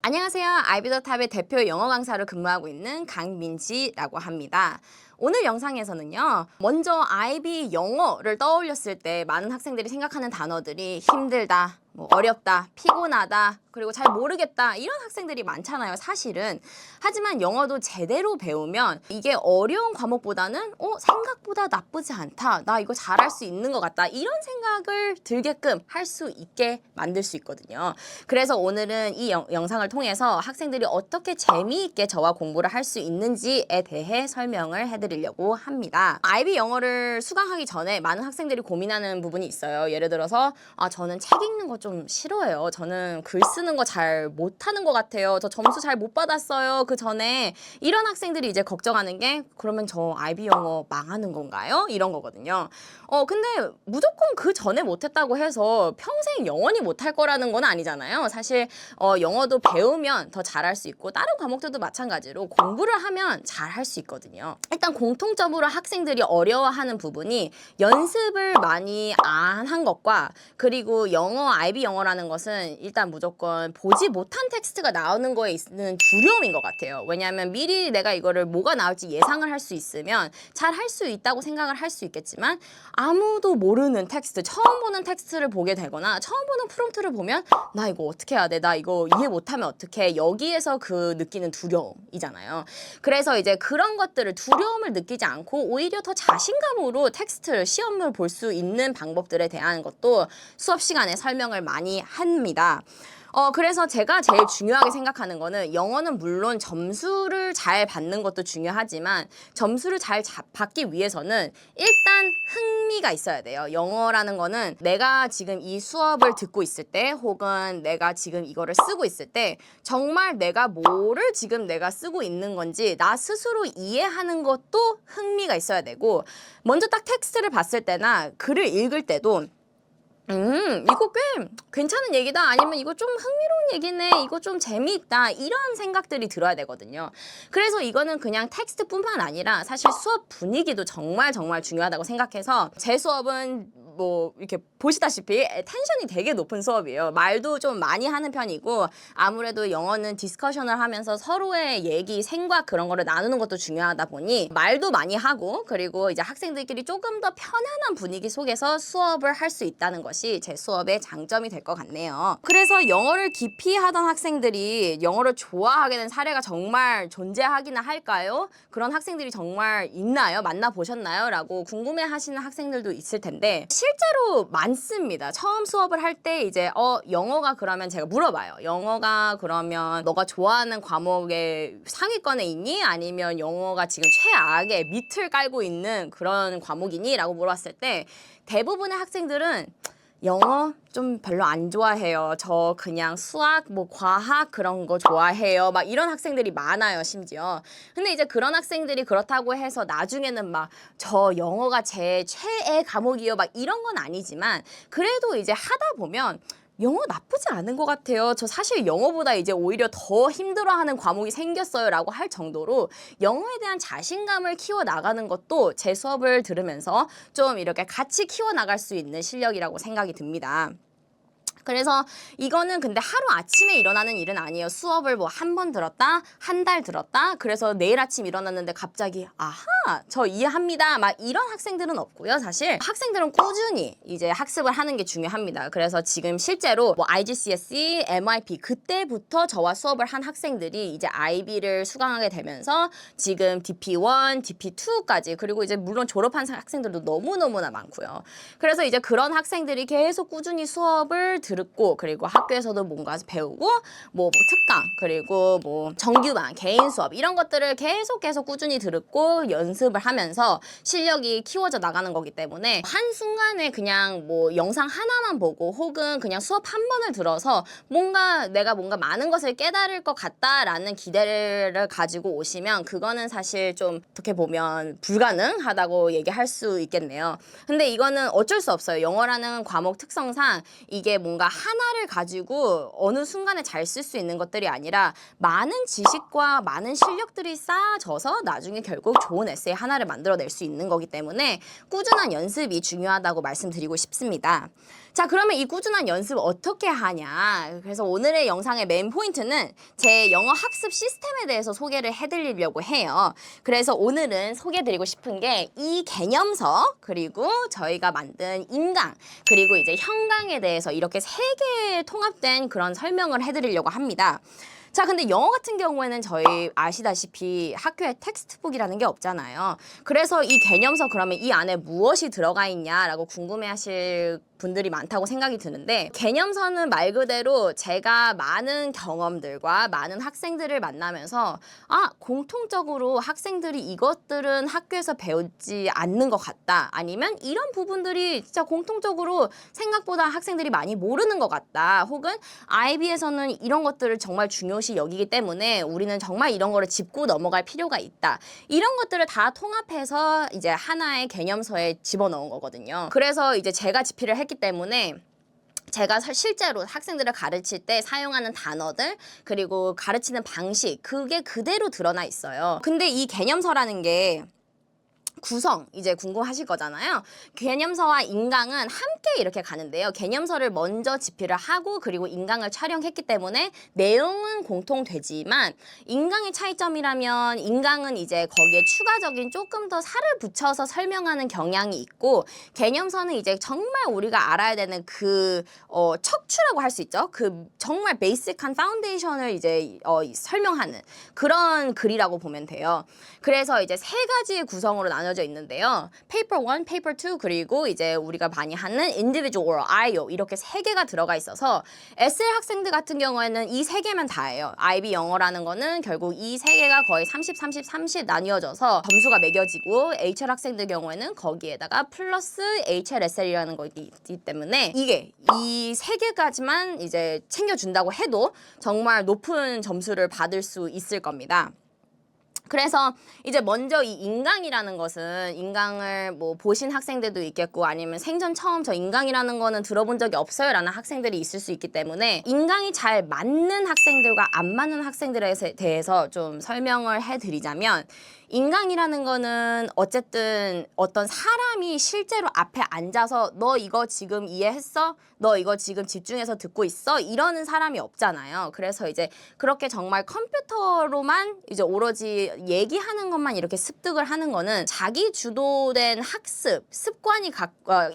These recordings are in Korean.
안녕하세요. 아이비더탑의 대표 영어 강사로 근무하고 있는 강민지라고 합니다. 오늘 영상에서는요, 먼저 아이비 영어를 떠올렸을 때 많은 학생들이 생각하는 단어들이 힘들다, 어렵다, 피곤하다, 그리고 잘 모르겠다 이런 학생들이 많잖아요, 사실은. 하지만 영어도 제대로 배우면 이게 어려운 과목보다는 생각보다 나쁘지 않다, 나 이거 잘할 수 있는 것 같다, 이런 생각을 들게끔 할 수 있게 만들 수 있거든요. 그래서 오늘은 이 영상을 통해서 학생들이 어떻게 재미있게 저와 공부를 할 수 있는지에 대해 설명을 해드리려고 합니다. 아이비 영어를 수강하기 전에 많은 학생들이 고민하는 부분이 있어요. 예를 들어서 저는 책 읽는 거 좀 싫어해요. 저는 글 쓰는 거 잘 못하는 것 같아요. 저 점수 잘 못 받았어요. 그 전에 이런 학생들이 이제 걱정하는 게, 그러면 저 아이비 영어 망하는 건가요? 이런 거거든요. 근데 무조건 그 전에 못했다고 해서 평생 영원히 못할 거라는 건 아니잖아요. 사실 영어도 배우면 더 잘할 수 있고 다른 과목들도 마찬가지로 공부를 하면 잘할 수 있거든요. 일단 공통적으로 학생들이 어려워하는 부분이 연습을 많이 안 한 것과, 그리고 아이비 영어라는 것은 일단 무조건 보지 못한 텍스트가 나오는 거에 있는 두려움인 것 같아요. 왜냐하면 미리 내가 이거를 뭐가 나올지 예상을 할 수 있으면 잘 할 수 있다고 생각을 할 수 있겠지만, 아무도 모르는 텍스트, 처음 보는 텍스트를 보게 되거나 처음 보는 프롬프트를 보면 나 이거 어떻게 해야 돼? 나 이거 이해 못하면 어떡해? 여기에서 그 느끼는 두려움이잖아요. 그래서 이제 그런 것들을, 두려움을 느끼지 않고 오히려 더 자신감으로 텍스트를, 시험을 볼 수 있는 방법들에 대한 것도 수업 시간에 설명을 많이 합니다. 그래서 제가 제일 중요하게 생각하는 거는, 영어는 물론 점수를 잘 받는 것도 중요하지만 점수를 잘 받기 위해서는 일단 흥미가 있어야 돼요. 영어라는 거는 내가 지금 이 수업을 듣고 있을 때, 혹은 내가 지금 이거를 쓰고 있을 때 정말 내가 뭐를 지금 내가 쓰고 있는 건지 나 스스로 이해하는 것도 흥미가 있어야 되고, 먼저 딱 텍스트를 봤을 때나 글을 읽을 때도 이거 꽤 괜찮은 얘기다, 아니면 이거 좀 흥미로운 얘기네, 이거 좀 재미있다, 이런 생각들이 들어야 되거든요. 그래서 이거는 그냥 텍스트뿐만 아니라 사실 수업 분위기도 정말 정말 중요하다고 생각해서, 제 수업은 이렇게 보시다시피 텐션이 되게 높은 수업이에요. 말도 좀 많이 하는 편이고, 아무래도 영어는 디스커션을 하면서 서로의 얘기, 생각, 그런 거를 나누는 것도 중요하다 보니 말도 많이 하고, 그리고 이제 학생들끼리 조금 더 편안한 분위기 속에서 수업을 할 수 있다는 것이 제 수업의 장점이 될 것 같네요. 그래서 영어를 깊이 하던 학생들이 영어를 좋아하게 된 사례가 정말 존재하기는 할까요? 그런 학생들이 정말 있나요? 만나보셨나요? 라고 궁금해 하시는 학생들도 있을 텐데, 실제로 많습니다. 처음 수업을 할 때 이제 영어가, 그러면 제가 물어봐요. 영어가 그러면 너가 좋아하는 과목의 상위권에 있니? 아니면 영어가 지금 최악의 밑을 깔고 있는 그런 과목이니? 라고 물어봤을 때 대부분의 학생들은 영어 좀 별로 안 좋아해요. 저 그냥 수학, 과학 그런 거 좋아해요. 막 이런 학생들이 많아요, 심지어. 근데 이제 그런 학생들이 그렇다고 해서 나중에는 저 영어가 제 최애 과목이요, 막 이런 건 아니지만, 그래도 이제 하다 보면 영어 나쁘지 않은 것 같아요. 저 사실 영어보다 이제 오히려 더 힘들어하는 과목이 생겼어요 라고 할 정도로 영어에 대한 자신감을 키워나가는 것도 제 수업을 들으면서 좀 이렇게 같이 키워나갈 수 있는 실력이라고 생각이 듭니다. 그래서 이거는 근데 하루아침에 일어나는 일은 아니에요. 수업을 한 번 들었다, 한 달 들었다, 그래서 내일 아침 일어났는데 갑자기 아하, 저 이해합니다, 막 이런 학생들은 없고요. 사실 학생들은 꾸준히 이제 학습을 하는 게 중요합니다. 그래서 지금 실제로 IGCSE, MIP 그때부터 저와 수업을 한 학생들이 이제 IB를 수강하게 되면서 지금 DP1, DP2까지, 그리고 이제 물론 졸업한 학생들도 너무너무나 많고요. 그래서 이제 그런 학생들이 계속 꾸준히 수업을 듣고, 그리고 학교에서도 뭔가 배우고, 특강, 그리고 정규반, 개인 수업 이런 것들을 계속 꾸준히 듣고 연습을 하면서 실력이 키워져 나가는 거기 때문에, 한순간에 그냥 영상 하나만 보고, 혹은 그냥 수업 한 번을 들어서 내가 뭔가 많은 것을 깨달을 것 같다라는 기대를 가지고 오시면 그거는 사실 좀 어떻게 보면 불가능하다고 얘기할 수 있겠네요. 근데 이거는 어쩔 수 없어요. 영어라는 과목 특성상 이게 뭔가 하나를 가지고 어느 순간에 잘 쓸 수 있는 것들이 아니라 많은 지식과 많은 실력들이 쌓아져서 나중에 결국 좋은 에세이 하나를 만들어낼 수 있는 거기 때문에 꾸준한 연습이 중요하다고 말씀드리고 싶습니다. 자, 그러면 이 꾸준한 연습 어떻게 하냐? 그래서 오늘의 영상의 메인 포인트는 제 영어 학습 시스템에 대해서 소개를 해드리려고 해요. 그래서 오늘은 소개드리고 싶은 게 이 개념서, 그리고 저희가 만든 인강, 그리고 이제 형강에 대해서 이렇게 세 개의 통합된 그런 설명을 해드리려고 합니다. 자, 근데 영어 같은 경우에는 저희 아시다시피 학교에 텍스트북이라는 게 없잖아요. 그래서 이 개념서 그러면 이 안에 무엇이 들어가 있냐라고 궁금해하실 분들이 많다고 생각이 드는데, 개념서는 말 그대로 제가 많은 경험들과 많은 학생들을 만나면서 공통적으로 학생들이 이것들은 학교에서 배우지 않는 것 같다, 아니면 이런 부분들이 진짜 공통적으로 생각보다 학생들이 많이 모르는 것 같다, 혹은 IB에서는 이런 것들을 정말 중요시 여기기 때문에 우리는 정말 이런 거를 짚고 넘어갈 필요가 있다, 이런 것들을 다 통합해서 이제 하나의 개념서에 집어넣은 거거든요. 그래서 이제 제가 집필을 했기 때문에 제가 실제로 학생들을 가르칠 때 사용하는 단어들, 그리고 가르치는 방식, 그게 그대로 드러나 있어요. 근데 이 개념서라는 게 구성 이제 궁금하실 거잖아요. 개념서와 인강은 함께 이렇게 가는데요. 개념서를 먼저 집필을 하고 그리고 인강을 촬영했기 때문에 내용은 공통되지만, 인강의 차이점이라면 인강은 이제 거기에 추가적인 조금 더 살을 붙여서 설명하는 경향이 있고, 개념서는 이제 정말 우리가 알아야 되는 그 척추라고 할 수 있죠. 그 정말 베이직한 파운데이션을 이제 설명하는 그런 글이라고 보면 돼요. 그래서 이제 세 가지의 구성으로 나눠져 있는데요. 페이퍼 1, 페이퍼 2, 그리고 이제 우리가 많이 하는 individual, IO, 이렇게 세 개가 들어가 있어서 SL 학생들 같은 경우에는 이 세 개면 다예요. IB 영어라는 거는 결국 이 세 개가 거의 30, 30, 30 나뉘어져서 점수가 매겨지고, HL 학생들 경우에는 거기에다가 플러스 HLSL이라는 거기 때문에 이게 이 세 개까지만 이제 챙겨준다고 해도 정말 높은 점수를 받을 수 있을 겁니다. 그래서 이제 먼저 이 인강이라는 것은, 인강을 뭐 보신 학생들도 있겠고 아니면 생전 처음 저 인강이라는 거는 들어본 적이 없어요 라는 학생들이 있을 수 있기 때문에, 인강이 잘 맞는 학생들과 안 맞는 학생들에 대해서 좀 설명을 해드리자면, 인강이라는 거는 어쨌든 어떤 사람이 실제로 앞에 앉아서 너 이거 지금 이해했어? 너 이거 지금 집중해서 듣고 있어? 이러는 사람이 없잖아요. 그래서 이제 그렇게 정말 컴퓨터로만 이제 오로지 얘기하는 것만 이렇게 습득을 하는 거는, 자기 주도된 학습, 습관이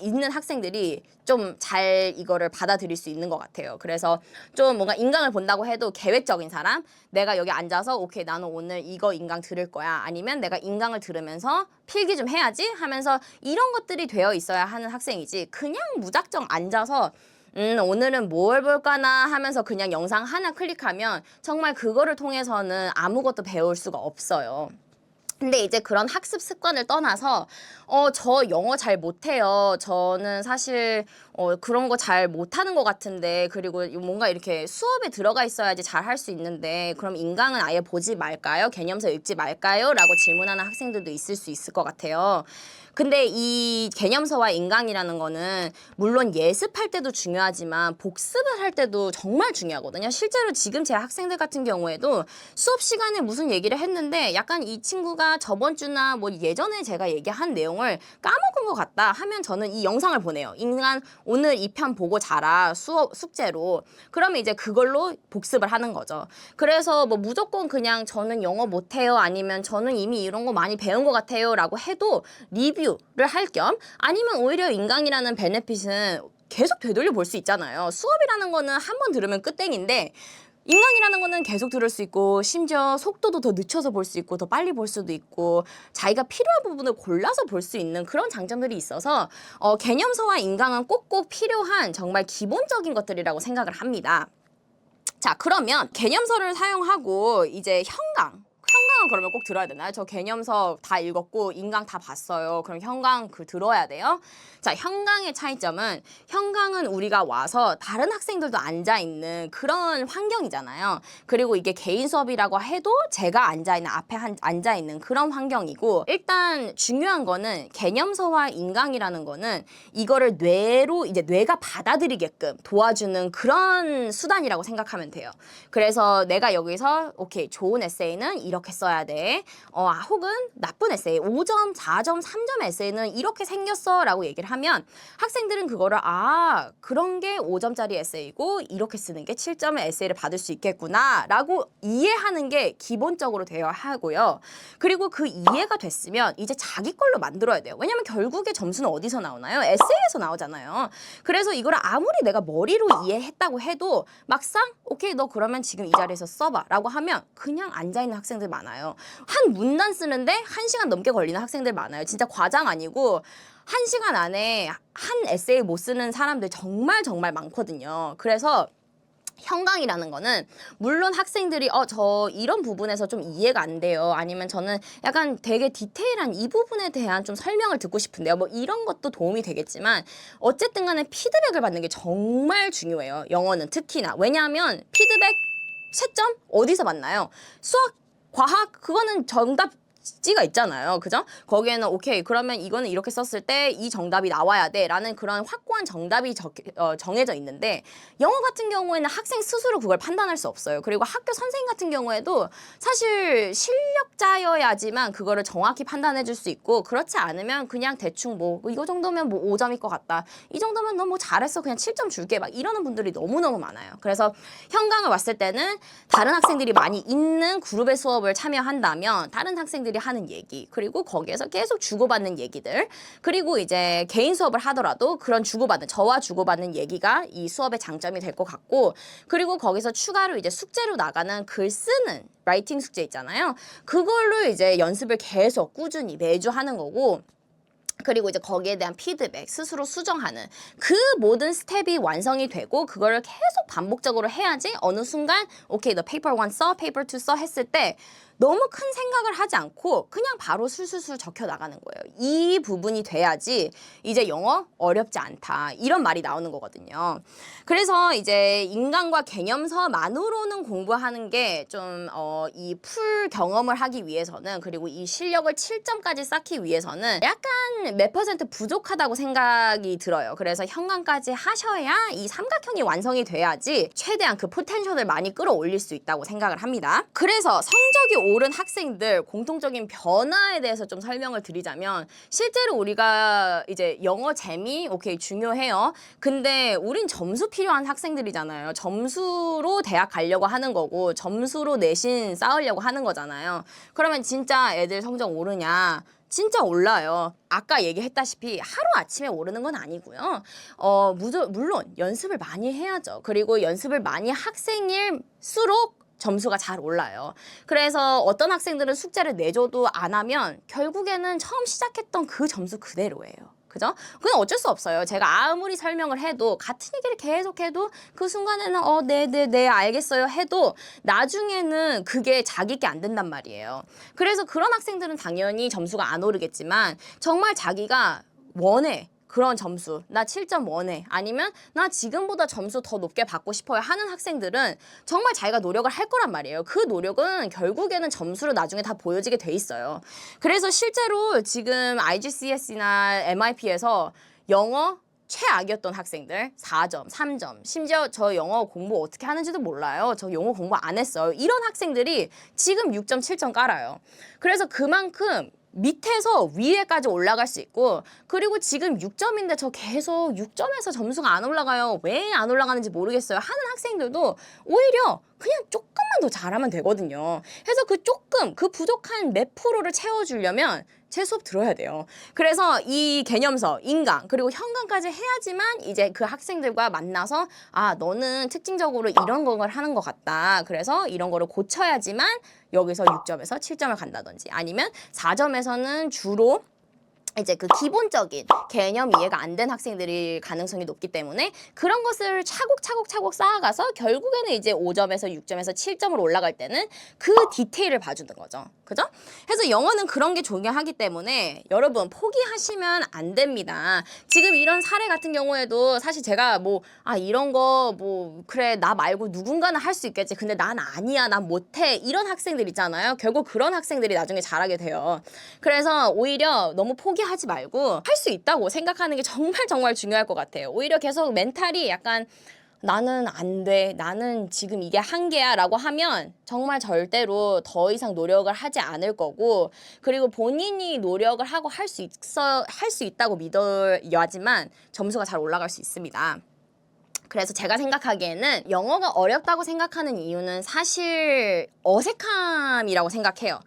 있는 학생들이 좀 잘 이거를 받아들일 수 있는 것 같아요. 그래서 좀 뭔가 인강을 본다고 해도 계획적인 사람, 내가 여기 앉아서 오케이 나는 오늘 이거 인강 들을 거야, 아니면 내가 인강을 들으면서 필기 좀 해야지 하면서 이런 것들이 되어 있어야 하는 학생이지, 그냥 무작정 앉아서 오늘은 뭘 볼까나 하면서 그냥 영상 하나 클릭하면 정말 그거를 통해서는 아무것도 배울 수가 없어요. 근데 이제 그런 학습 습관을 떠나서 저 영어 잘 못해요. 저는 사실 그런 거 잘 못하는 것 같은데, 그리고 뭔가 이렇게 수업에 들어가 있어야지 잘 할 수 있는데 그럼 인강은 아예 보지 말까요? 개념서 읽지 말까요? 라고 질문하는 학생들도 있을 수 있을 것 같아요. 근데 이 개념서와 인강이라는 거는 물론 예습할 때도 중요하지만 복습을 할 때도 정말 중요하거든요. 실제로 지금 제 학생들 같은 경우에도 수업 시간에 무슨 얘기를 했는데 약간 이 친구가 저번 주나 뭐 예전에 제가 얘기한 내용을 까먹은 것 같다 하면 저는 이 영상을 보내요. 인간 오늘 이 편 보고 자라, 수업 숙제로. 그러면 이제 그걸로 복습을 하는 거죠. 그래서 뭐 무조건 그냥 저는 영어 못해요, 아니면 저는 이미 이런 거 많이 배운 것 같아요 라고 해도 리뷰를 할 겸, 아니면 오히려 인강이라는 베네핏은 계속 되돌려 볼 수 있잖아요. 수업이라는 거는 한 번 들으면 끝땡인데, 인강이라는 거는 계속 들을 수 있고, 심지어 속도도 더 늦춰서 볼 수 있고 더 빨리 볼 수도 있고, 자기가 필요한 부분을 골라서 볼 수 있는 그런 장점들이 있어서 개념서와 인강은 꼭꼭 필요한 정말 기본적인 것들이라고 생각을 합니다. 자, 그러면 개념서를 사용하고 이제 형강은 그러면 꼭 들어야 되나요? 저 개념서 다 읽었고 인강 다 봤어요. 그럼 형강 들어야 돼요? 자, 형강의 차이점은, 형강은 우리가 와서 다른 학생들도 앉아있는 그런 환경이잖아요. 그리고 이게 개인 수업이라고 해도 제가 앉아있는, 앞에 앉아있는 그런 환경이고, 일단 중요한 거는 개념서와 인강이라는 거는 이거를 뇌로 이제 뇌가 받아들이게끔 도와주는 그런 수단이라고 생각하면 돼요. 그래서 내가 여기서 오케이, 좋은 에세이는 이렇게 써야 있어야 돼. 혹은 나쁜 에세이, 5점, 4점, 3점 에세이는 이렇게 생겼어 라고 얘기를 하면 학생들은 그거를 그런 게 5점짜리 에세이고 이렇게 쓰는 게 7점의 에세이를 받을 수 있겠구나 라고 이해하는 게 기본적으로 되어야 하고요. 그리고 그 이해가 됐으면 이제 자기 걸로 만들어야 돼요. 왜냐면 결국에 점수는 어디서 나오나요? 에세이에서 나오잖아요. 그래서 이걸 아무리 내가 머리로 이해했다고 해도 막상 오케이 너 그러면 지금 이 자리에서 써봐 라고 하면 그냥 앉아있는 학생들 많아요. 한 문단 쓰는데 1시간 넘게 걸리는 학생들 많아요. 진짜 과장 아니고 1시간 안에 한 에세이 못 쓰는 사람들 정말 정말 많거든요. 그래서 형광이라는 거는 물론 학생들이 저 이런 부분에서 좀 이해가 안 돼요. 아니면 저는 약간 되게 디테일한 이 부분에 대한 좀 설명을 듣고 싶은데요. 뭐 이런 것도 도움이 되겠지만 어쨌든 간에 피드백을 받는 게 정말 중요해요. 영어는 특히나. 왜냐하면 피드백 채점 어디서 받나요? 수학, 과학 그거는 정답 찌가 있잖아요. 그죠? 거기에는 오케이 그러면 이거는 이렇게 썼을 때 이 정답이 나와야 돼 라는 그런 확고한 정답이 정해져 있는데 영어 같은 경우에는 학생 스스로 그걸 판단할 수 없어요. 그리고 학교 선생님 같은 경우에도 사실 실력자여야지만 그거를 정확히 판단해 줄 수 있고 그렇지 않으면 그냥 대충 뭐 이거 정도면 뭐 5점일 것 같다. 이 정도면 너 뭐 잘했어. 그냥 7점 줄게. 막 이러는 분들이 너무너무 많아요. 그래서 현강을 왔을 때는 다른 학생들이 많이 있는 그룹의 수업을 참여한다면 다른 학생들이 하는 얘기 그리고 거기에서 계속 주고받는 얘기들 그리고 이제 개인 수업을 하더라도 그런 저와 주고받는 얘기가 이 수업의 장점이 될 것 같고 그리고 거기서 추가로 이제 숙제로 나가는 글 쓰는 라이팅 숙제 있잖아요. 그걸로 이제 연습을 계속 꾸준히 매주 하는 거고 그리고 이제 거기에 대한 피드백, 스스로 수정하는 그 모든 스텝이 완성이 되고 그거를 계속 반복적으로 해야지 어느 순간 오케이 너 페이퍼 1 써, 페이퍼 2 써 했을 때 너무 큰 생각을 하지 않고 그냥 바로 술술술 적혀 나가는 거예요. 이 부분이 돼야지 이제 영어 어렵지 않다 이런 말이 나오는 거거든요. 그래서 이제 인강과 개념서만으로는 공부하는 게 좀 이 풀 경험을 하기 위해서는 그리고 이 실력을 7점까지 쌓기 위해서는 약간 몇 퍼센트 부족하다고 생각이 들어요. 그래서 현강까지 하셔야 이 삼각형이 완성이 돼야지 최대한 그 포텐셜을 많이 끌어올릴 수 있다고 생각을 합니다. 그래서 성적이 오른 학생들 공통적인 변화에 대해서 좀 설명을 드리자면 실제로 우리가 이제 영어 재미 오케이 중요해요. 근데 우린 점수 필요한 학생들이잖아요. 점수로 대학 가려고 하는 거고 점수로 내신 쌓으려고 하는 거잖아요. 그러면 진짜 애들 성적 오르냐? 진짜 올라요. 아까 얘기했다시피 하루아침에 오르는 건 아니고요. 물론 연습을 많이 해야죠. 그리고 연습을 많이 학생일수록 점수가 잘 올라요. 그래서 어떤 학생들은 숙제를 내줘도 안 하면 결국에는 처음 시작했던 그 점수 그대로예요. 그죠? 그건 어쩔 수 없어요. 제가 아무리 설명을 해도 같은 얘기를 계속해도 그 순간에는 네 알겠어요 해도 나중에는 그게 자기 게 안 된단 말이에요. 그래서 그런 학생들은 당연히 점수가 안 오르겠지만 정말 자기가 원해. 그런 점수 나 7점 원해 아니면 나 지금보다 점수 더 높게 받고 싶어요 하는 학생들은 정말 자기가 노력을 할 거란 말이에요. 그 노력은 결국에는 점수로 나중에 다 보여지게 돼 있어요. 그래서 실제로 지금 IGCSE나 MIP에서 영어 최악이었던 학생들 4점, 3점 심지어 저 영어 공부 어떻게 하는지도 몰라요. 저 영어 공부 안 했어요. 이런 학생들이 지금 6점, 7점 깔아요. 그래서 그만큼 밑에서 위에까지 올라갈 수 있고 그리고 지금 6점인데 저 계속 6점에서 점수가 안 올라가요. 왜 안 올라가는지 모르겠어요 하는 학생들도 오히려 그냥 조금만 더 잘하면 되거든요. 그래서 그 부족한 몇 프로를 채워주려면 제 수업 들어야 돼요. 그래서 이 개념서, 인강, 그리고 현강까지 해야지만 이제 그 학생들과 만나서 너는 특징적으로 이런 걸 하는 것 같다. 그래서 이런 거를 고쳐야지만 여기서 6점에서 7점을 간다든지 아니면 4점에서는 주로 이제 그 기본적인 개념 이해가 안 된 학생들이 가능성이 높기 때문에 그런 것을 차곡차곡 쌓아가서 결국에는 이제 5점에서 6점에서 7점으로 올라갈 때는 그 디테일을 봐주는 거죠. 그죠? 그래서 영어는 그런 게 중요하기 때문에 여러분 포기하시면 안 됩니다. 지금 이런 사례 같은 경우에도 사실 제가 이런 거 그래 나 말고 누군가는 할 수 있겠지. 근데 난 아니야. 난 못해. 이런 학생들 있잖아요. 결국 그런 학생들이 나중에 잘하게 돼요. 그래서 오히려 너무 포기하지 말고 할 수 있다고 생각하는 게 정말 중요할 것 같아요. 오히려 계속 멘탈이 약간 나는 안 돼. 나는 지금 이게 한계야 라고 하면 정말 절대로 더 이상 노력을 하지 않을 거고, 그리고 본인이 노력을 하고 할 수 있다고 믿어야지만 점수가 잘 올라갈 수 있습니다. 그래서 제가 생각하기에는 영어가 어렵다고 생각하는 이유는 사실 어색함이라고 생각해요.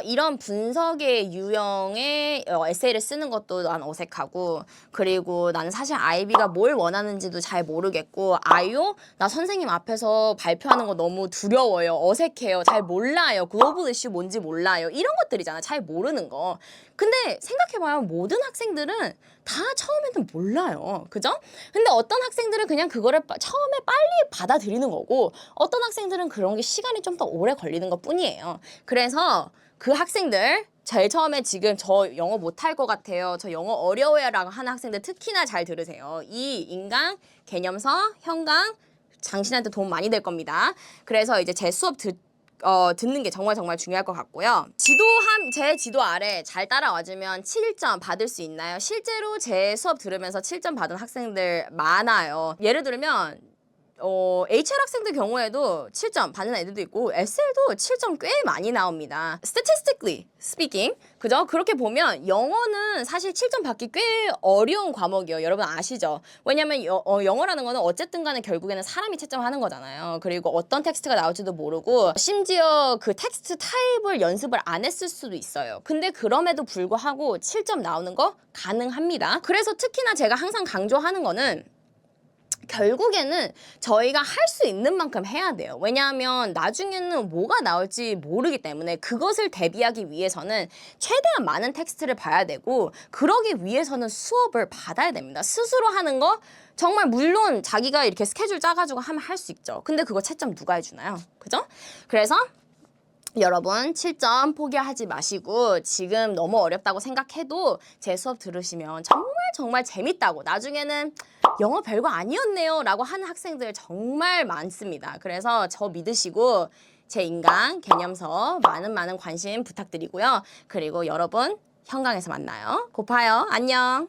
이런 분석의 유형의 에세이를 쓰는 것도 난 어색하고, 그리고 나는 사실 아이비가 뭘 원하는지도 잘 모르겠고, 아이오? 나 선생님 앞에서 발표하는 거 너무 두려워요. 어색해요. 잘 몰라요. 글로벌 이슈 뭔지 몰라요. 이런 것들이잖아. 잘 모르는 거. 근데 생각해봐요. 모든 학생들은 다 처음에는 몰라요. 그죠? 근데 어떤 학생들은 그냥 그거를 처음에 빨리 받아들이는 거고, 어떤 학생들은 그런 게 시간이 좀 더 오래 걸리는 것 뿐이에요. 그래서 그 학생들, 제일 처음에 지금 저 영어 못할 것 같아요, 저 영어 어려워요 라고 하는 학생들 특히나 잘 들으세요. 이 인강, 개념서, 현강 당신한테 도움 많이 될 겁니다. 그래서 이제 제 수업 듣는 게 정말 중요할 것 같고요. 제 지도 아래 잘 따라와주면 7점 받을 수 있나요? 실제로 제 수업 들으면서 7점 받은 학생들 많아요. 예를 들면 HR 학생들 경우에도 7점 받는 애들도 있고, SL도 7점 꽤 많이 나옵니다. Statistically speaking, 그죠? 그렇게 보면 영어는 사실 7점 받기 꽤 어려운 과목이에요. 여러분 아시죠? 왜냐면 영어라는 거는 어쨌든 간에 결국에는 사람이 채점하는 거잖아요. 그리고 어떤 텍스트가 나올지도 모르고, 심지어 그 텍스트 타입을 연습을 안 했을 수도 있어요. 근데 그럼에도 불구하고 7점 나오는 거 가능합니다. 그래서 특히나 제가 항상 강조하는 거는, 결국에는 저희가 할 수 있는 만큼 해야 돼요. 왜냐하면 나중에는 뭐가 나올지 모르기 때문에 그것을 대비하기 위해서는 최대한 많은 텍스트를 봐야 되고, 그러기 위해서는 수업을 받아야 됩니다. 스스로 하는 거 정말 물론 자기가 이렇게 스케줄 짜가지고 하면 할 수 있죠. 근데 그거 채점 누가 해주나요? 그죠? 그래서 여러분 7점 포기하지 마시고, 지금 너무 어렵다고 생각해도 제 수업 들으시면 정말 재밌다고, 나중에는 영어 별거 아니었네요 라고 하는 학생들 정말 많습니다. 그래서 저 믿으시고 제 인강, 개념서 많은 관심 부탁드리고요. 그리고 여러분 현강에서 만나요. 고파요. 안녕.